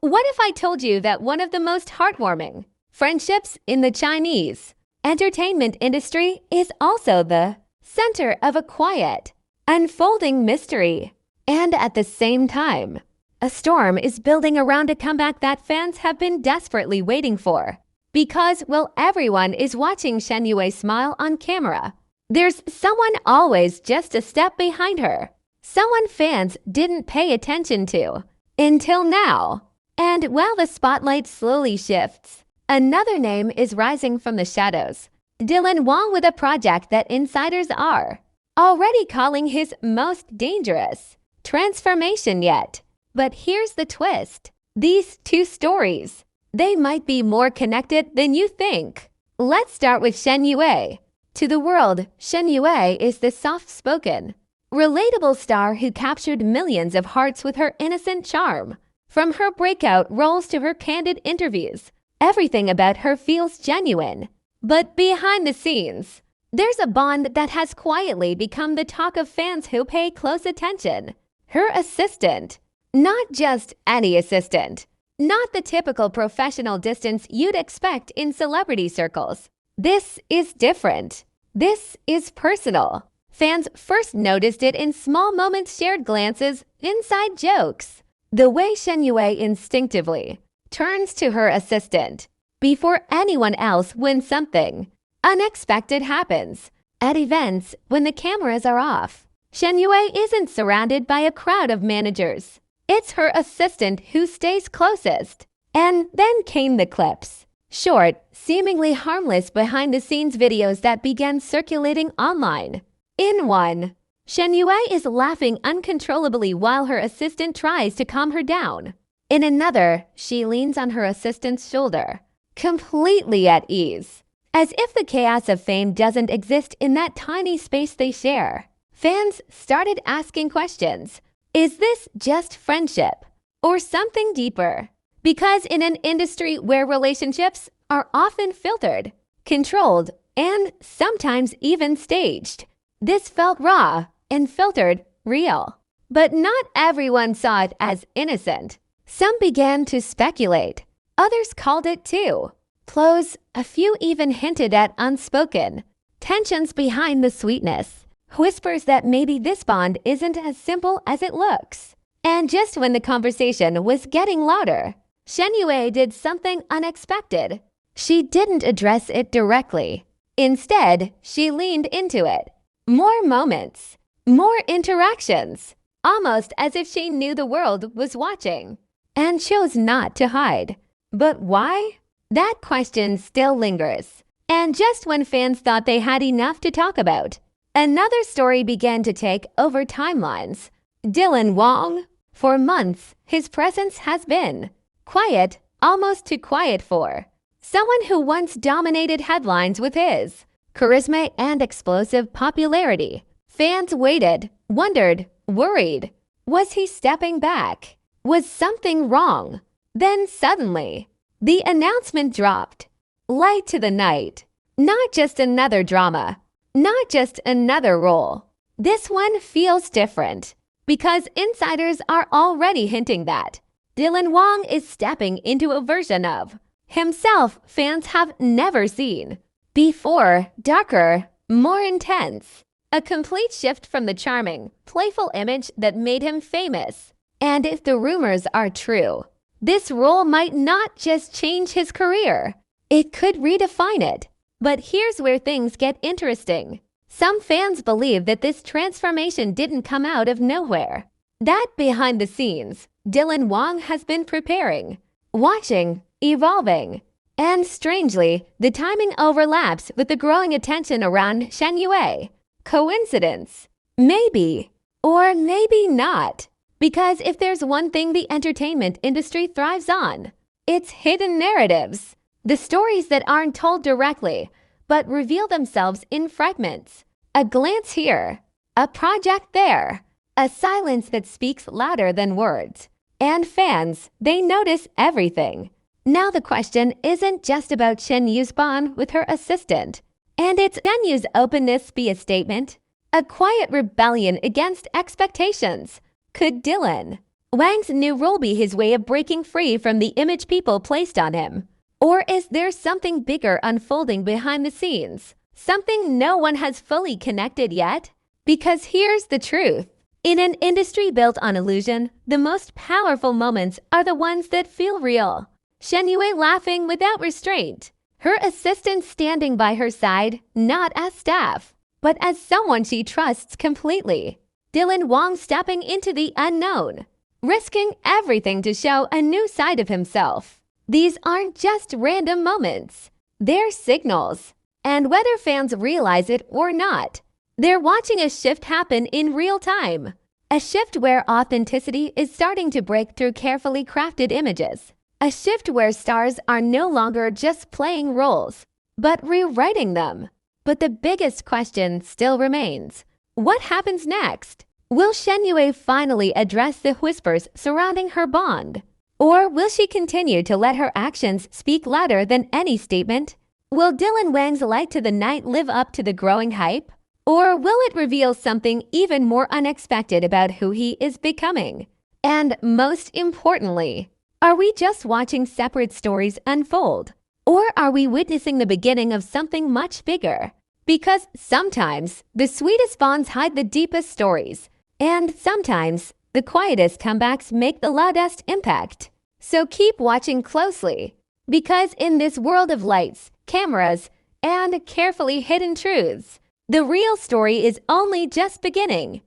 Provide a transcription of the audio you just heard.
What if I told you that one of the most heartwarming friendships in the Chinese entertainment industry is also the center of a quiet, unfolding mystery? And at the same time, a storm is building around a comeback that fans have been desperately waiting for. Because while everyone is watching Shen Yue smile on camera, there's someone always just a step behind her. Someone fans didn't pay attention to until now. And while the spotlight slowly shifts, another name is rising from the shadows. Wang with a project that insiders are already calling his most dangerous transformation yet. But here's the twist. These two stories, they might be more connected than you think. Let's start with Shen Yue. To the world, Shen Yue is the soft-spoken, relatable star who captured millions of hearts with her innocent charm. From her breakout roles to her candid interviews, everything about her feels genuine. But behind the scenes, there's a bond that has quietly become the talk of fans who pay close attention. Her assistant. Not just any assistant. Not the typical professional distance you'd expect in celebrity circles. This is different. This is personal. Fans first noticed it in small moments, shared glances, inside jokes. The way Shen Yue instinctively turns to her assistant before anyone else when something unexpected happens. At events, when the cameras are off, Shen Yue isn't surrounded by a crowd of managers. It's her assistant who stays closest. And then came the clips. Short, seemingly harmless behind-the-scenes videos that began circulating online. In one, Shen Yue is laughing uncontrollably while her assistant tries to calm her down. In another, she leans on her assistant's shoulder, completely at ease, as if the chaos of fame doesn't exist in that tiny space they share. Fans started asking questions. Is this just friendship or something deeper? Because in an industry where relationships are often filtered, controlled, and sometimes even staged, this felt raw and filtered real. But not everyone saw it as innocent. Some began to speculate. Others called it too. Close, a few even hinted at unspoken tensions behind the sweetness. Whispers that maybe this bond isn't as simple as it looks. And just when the conversation was getting louder, Shen Yue did something unexpected. She didn't address it directly. Instead, she leaned into it. More moments, more interactions, almost as if she knew the world was watching, and chose not to hide. But why? That question still lingers. And just when fans thought they had enough to talk about, another story began to take over timelines. Wong. For months, his presence has been quiet, almost too quiet for someone who once dominated headlines with his charisma and explosive popularity. Fans waited, wondered, worried. Was he stepping back? Was something wrong? Then suddenly, the announcement dropped. Light to the night. Not just another drama. Not just another role. This one feels different because insiders are already hinting that Wong is stepping into a version of himself fans have never seen before. Darker, more intense. A complete shift from the charming, playful image that made him famous. And if the rumors are true, this role might not just change his career. It could redefine it. But here's where things get interesting. Some fans believe that this transformation didn't come out of nowhere. That behind the scenes, Wong has been preparing, watching, evolving. And strangely, the timing overlaps with the growing attention around Shen Yue. Coincidence? Maybe. Or maybe not. Because if there's one thing the entertainment industry thrives on, it's hidden narratives. The stories that aren't told directly, but reveal themselves in fragments. A glance here, a project there, a silence that speaks louder than words. And fans, they notice everything. Now the question isn't just about Shen Yu's bond with her assistant. And it's, can Yu's openness be a statement? A quiet rebellion against expectations? Could Dylan Wang's new role be his way of breaking free from the image people placed on him? Or is there something bigger unfolding behind the scenes? Something no one has fully connected yet? Because here's the truth. In an industry built on illusion, the most powerful moments are the ones that feel real. Shen Yue laughing without restraint. Her assistant standing by her side, not as staff, but as someone she trusts completely. Wang stepping into the unknown, risking everything to show a new side of himself. These aren't just random moments. They're signals. And whether fans realize it or not, they're watching a shift happen in real time. A shift where authenticity is starting to break through carefully crafted images. A shift where stars are no longer just playing roles, but rewriting them. But the biggest question still remains. What happens next? Will Shenue finally address the whispers surrounding her bond? Or will she continue to let her actions speak louder than any statement? Will Wang's light to the night live up to the growing hype? Or will it reveal something even more unexpected about who he is becoming? And most importantly, are we just watching separate stories unfold? Or are we witnessing the beginning of something much bigger? Because sometimes the sweetest bonds hide the deepest stories, and sometimes the quietest comebacks make the loudest impact. So keep watching closely, because in this world of lights, cameras, and carefully hidden truths, the real story is only just beginning.